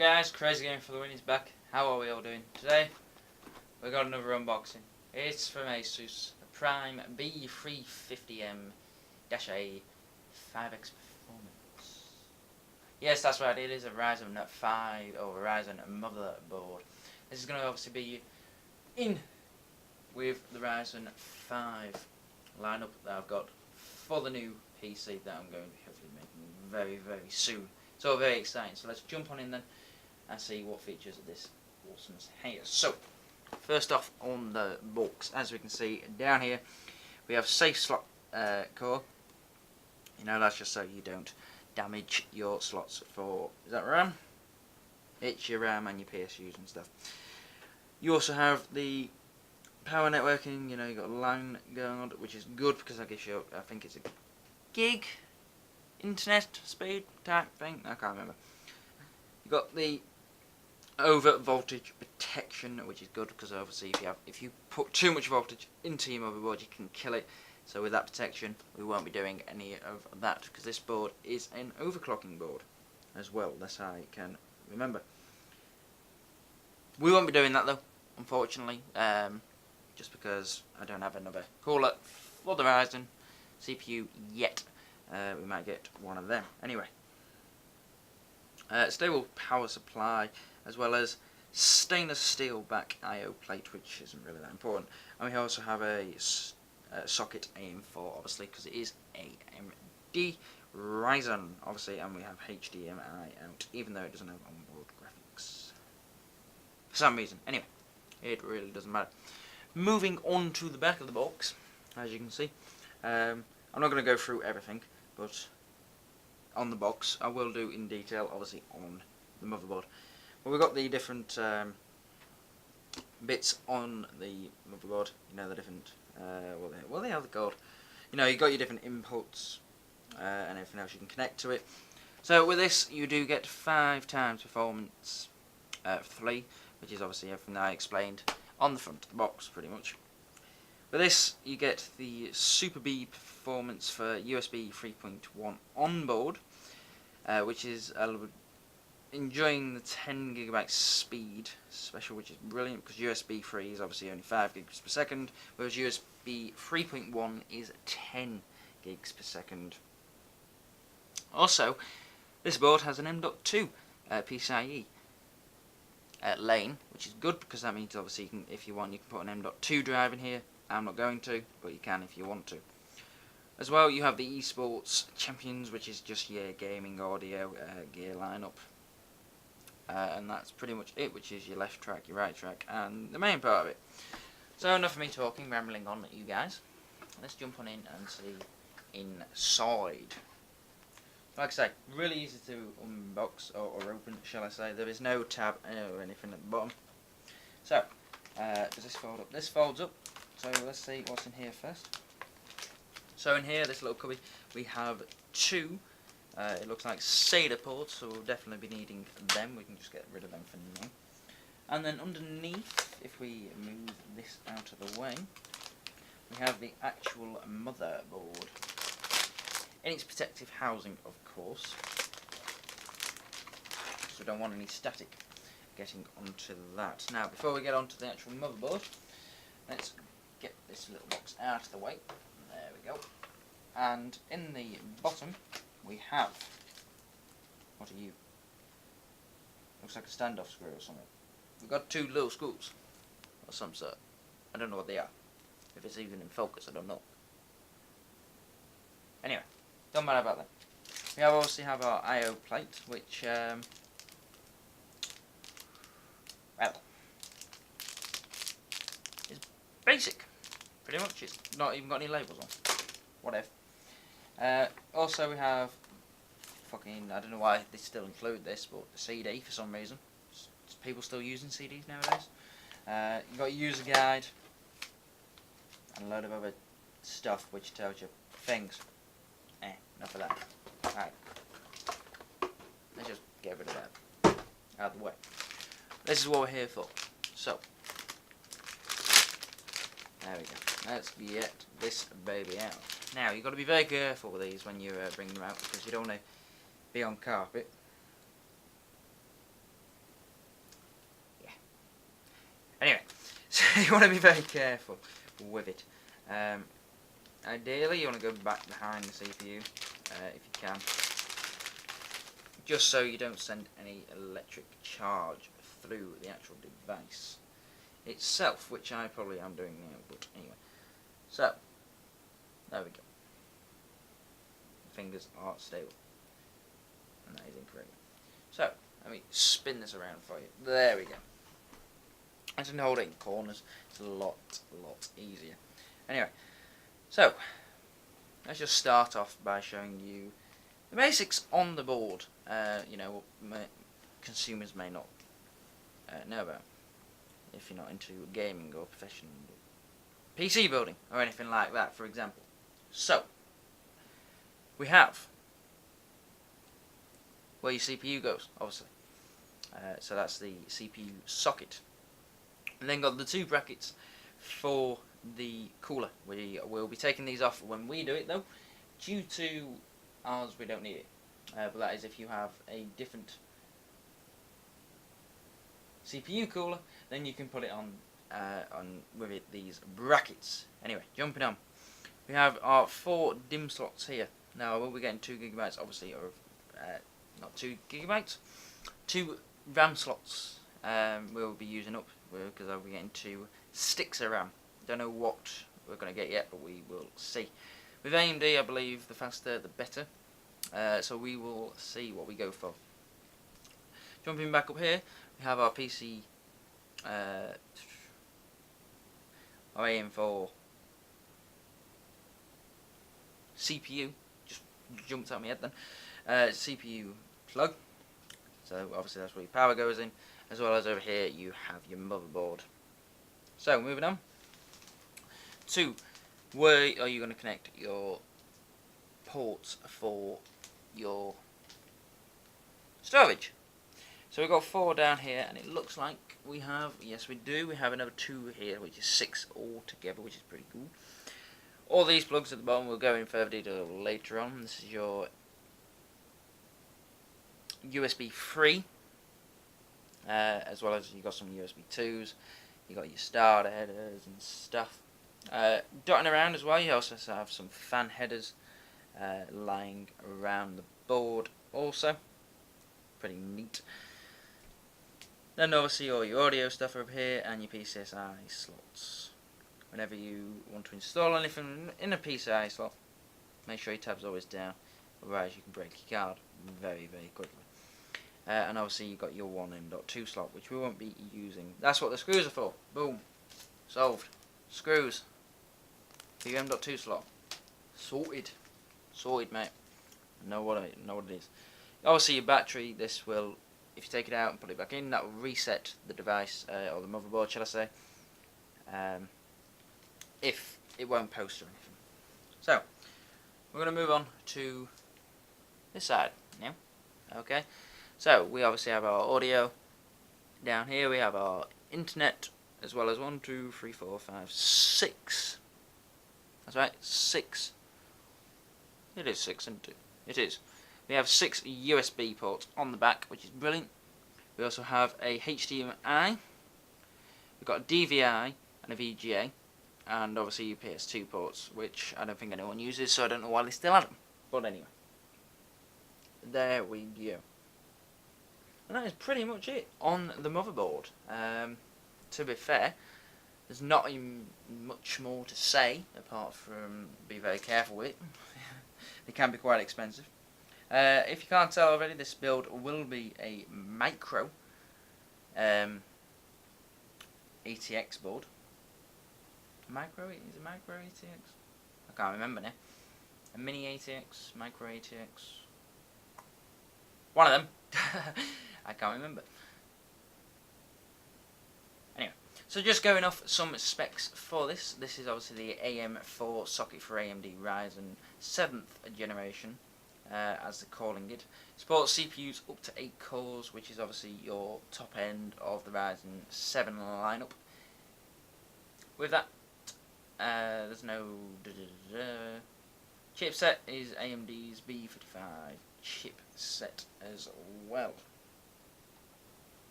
guys, Crazy Game for the Win is back. How are we all doing? Today we got another unboxing. It's from Asus, the Prime B350M-A 5X Performance. Yes, that's right, it is a Ryzen 5 or Ryzen motherboard. This is going to obviously be in with the Ryzen 5 lineup that I've got for the new PC that I'm going to be hopefully making very, very soon. So very exciting. So let's jump on in then and see what features of this awesomeness here. So first off on the box, as we can see down here, we have safe slot core. You know, that's just so you don't damage your slots for, is that RAM? It's your RAM and your PSUs and stuff. You also have the power networking. You know, you got a LAN going on, which is good because I guess you, I think it's a gig internet speed type thing. I can't remember. You got the over voltage protection, which is good because obviously if you put too much voltage into your motherboard, you can kill it. So with that protection, we won't be doing any of that because this board is an overclocking board as well. That's how I can remember. We won't be doing that though, unfortunately, just because I don't have another cooler for the Ryzen CPU yet. We might get one of them. Anyway, stable power supply, as well as stainless steel back I/O plate, which isn't really that important. And we also have a socket AM4, obviously, because it is AMD Ryzen, obviously, and we have HDMI out, even though it doesn't have onboard graphics for some reason. Anyway, it really doesn't matter. Moving on to the back of the box, as you can see, I'm not going to go through everything, but on the box I will do in detail, obviously, on the motherboard. But we've got the different bits on the motherboard. You know, the different well they are the called. You know, you got your different inputs and everything else you can connect to it. So with this, you do get 5 times performance 3, which is obviously everything that I explained on the front of the box, pretty much. With this, you get the Super B performance for USB 3.1 on board, which is enjoying the 10 gigabyte speed special, which is brilliant because USB 3 is obviously only 5 gigs per second, whereas USB 3.1 is 10 gigs per second. Also, this board has an M.2 PCIe lane, which is good because that means obviously you can, if you want, you can put an M.2 drive in here. I'm not going to, but you can if you want to. As well, you have the Esports Champions, which is just your gaming audio gear lineup. And that's pretty much it, which is your left track, your right track, and the main part of it. So enough of me talking, rambling on at you guys. Let's jump on in and see inside. Like I say, really easy to unbox or open, shall I say. There is no tab or anything at the bottom. So, does this fold up? This folds up. So let's see what's in here first. So in here, this little cubby, we have 2. It looks like SATA ports, so we'll definitely be needing them. We can just get rid of them for now. And then underneath, if we move this out of the way, we have the actual motherboard in its protective housing, of course. So we don't want any static getting onto that. Now, before we get onto the actual motherboard, let's get this little box out of the way. There we go. And in the bottom, we have, what are you? Looks like a standoff screw or something. We've got 2 little screws of some sort. I don't know what they are. If it's even in focus, I don't know. Anyway, don't matter about that. We obviously have our I/O plate, which well, is basic. Pretty much, it's not even got any labels on. Whatever. Also, we have fucking, I don't know why they still include this, but the CD for some reason. People still using CDs nowadays. You've got your user guide and a load of other stuff which tells you things. Enough of that. Alright. Let's just get rid of that out of the way. This is what we're here for. So, there we go. Let's get this baby out. Now, you've got to be very careful with these when you bring them out because you don't want to be on carpet. you want to be very careful with it. Ideally, you want to go back behind the CPU if you can, just so you don't send any electric charge through the actual device itself, which I probably am doing now, but anyway. So, there we go. Fingers are stable, and that is incorrect. So, let me spin this around for you. There we go. I can hold it in corners. It's a lot easier. Anyway, so let's just start off by showing you the basics on the board. You know, what consumers may not know about if you're not into gaming or professional PC building or anything like that, for example. So, we have where your CPU goes, obviously. So that's the CPU socket. And then got the two brackets for the cooler. We will be taking these off when we do it, though. Due to ours, we don't need it. But that is if you have a different CPU cooler, then you can put it on with these brackets. Anyway, jumping on. We have our 4 DIMM slots here. Now, I will be getting 2 GB, obviously, or not 2 GB, 2 RAM slots we'll be using up, because I'll be getting 2 sticks of RAM. Don't know what we're going to get yet, but we will see. With AMD, I believe the faster the better, so we will see what we go for. Jumping back up here, we have our PC, our AM4 CPU, just jumped out of my head then, CPU plug, so obviously that's where your power goes in, as well as over here you have your motherboard. So moving on to where are you going to connect your ports for your storage. So we've got 4 down here, and it looks like we have, yes we do, we have another 2 here, which is 6 altogether, which is pretty cool. All these plugs at the bottom will go in further detail later on. This is your USB 3, as well as you got some USB 2s, you got your starter headers and stuff. Dotting around as well, you also have some fan headers lying around the board also. Pretty neat. Then obviously all your audio stuff over here and your PCI slots. Whenever you want to install anything in a PCI slot, make sure your tab's always down, otherwise you can break your card very quickly. And obviously you've got your 1M.2 slot, which we won't be using. That's what the screws are for. Boom. Solved. Screws. For your M.2 slot. Sorted. Sorted, mate. Know what it is. Obviously your battery, this will, if you take it out and put it back in, that will reset the device, or the motherboard, shall I say. If it won't post or anything. So, we're going to move on to this side now. Okay, so we obviously have our audio. Down here we have our internet, as well as 1, 2, 3, 4, 5, 6. That's right, 6. It is 6 and 2. It is. We have 6 USB ports on the back, which is brilliant. We also have a HDMI. We've got a DVI and a VGA. And obviously your PS2 ports, which I don't think anyone uses, so I don't know why they still have them. But anyway, there we go. And that is pretty much it on the motherboard. To be fair, there's not much more to say, apart from be very careful with it. They can be quite expensive. If you can't tell already, this build will be a micro ATX board. Is it micro ATX? I can't remember now. A mini ATX, micro ATX. One of them. I can't remember. Anyway, so just going off some specs for this. This is obviously the AM4 socket for AMD Ryzen 7th generation, as they're calling it. Supports CPUs up to 8 cores, which is obviously your top end of the Ryzen 7 lineup. With that, there's no chipset is AMD's B350 chipset as well,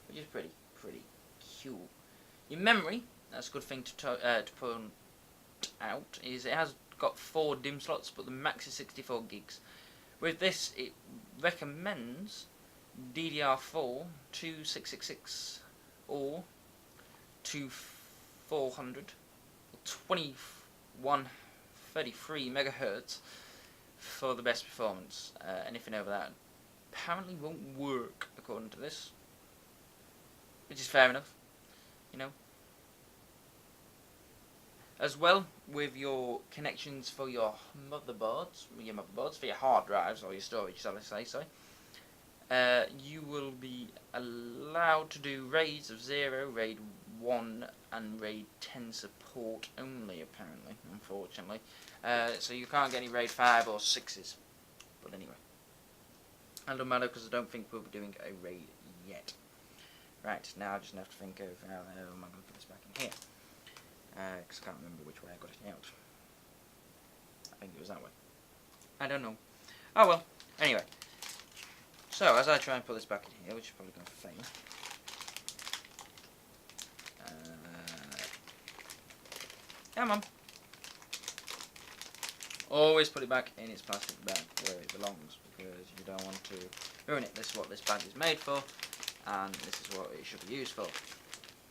which is pretty cool. Your memory, that's a good thing to point out, is it has got 4 DIMM slots, but the max is 64 gigs. With this, it recommends DDR4 2666 or 2400 or 2133 megahertz for the best performance. Anything over that apparently won't work according to this, which is fair enough, you know. As well, with your connections for your motherboards, for your hard drives or your storage, shall I say, sorry, you will be allowed to do RAIDs of 0, RAID 1 and RAID 10 support only, apparently, unfortunately. So you can't get any RAID 5 or 6s, but anyway. It doesn't matter because I don't think we'll be doing a RAID yet. Right, now I just have to think of how the hell am I going to put this back in here. Because I can't remember which way I got it out. I think it was that way. I don't know. Oh well, anyway. So, as I try and put this back in here, which is probably going to fail. Come on. Always put it back in its plastic bag where it belongs, because you don't want to ruin it. This is what this bag is made for, and this is what it should be used for.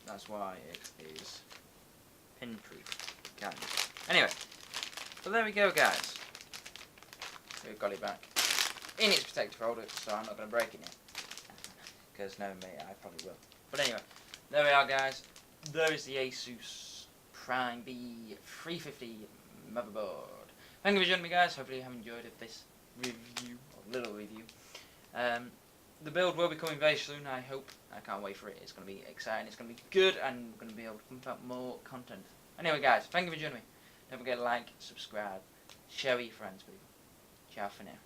That's why it is pin-proof, kind of. Anyway, so there we go, guys. We've got it back in its protective holder, so I'm not going to break it yet. Because knowing me, I probably will. But anyway, there we are, guys. There is the Asus Prime B350 motherboard. Thank you for joining me, guys. Hopefully you have enjoyed this review, or little review. The build will be coming very soon, I hope. I can't wait for it. It's going to be exciting, it's going to be good, and we're going to be able to pump out more content. Anyway, guys, thank you for joining me. Don't forget to like, subscribe, share with your friends, people. Ciao for now.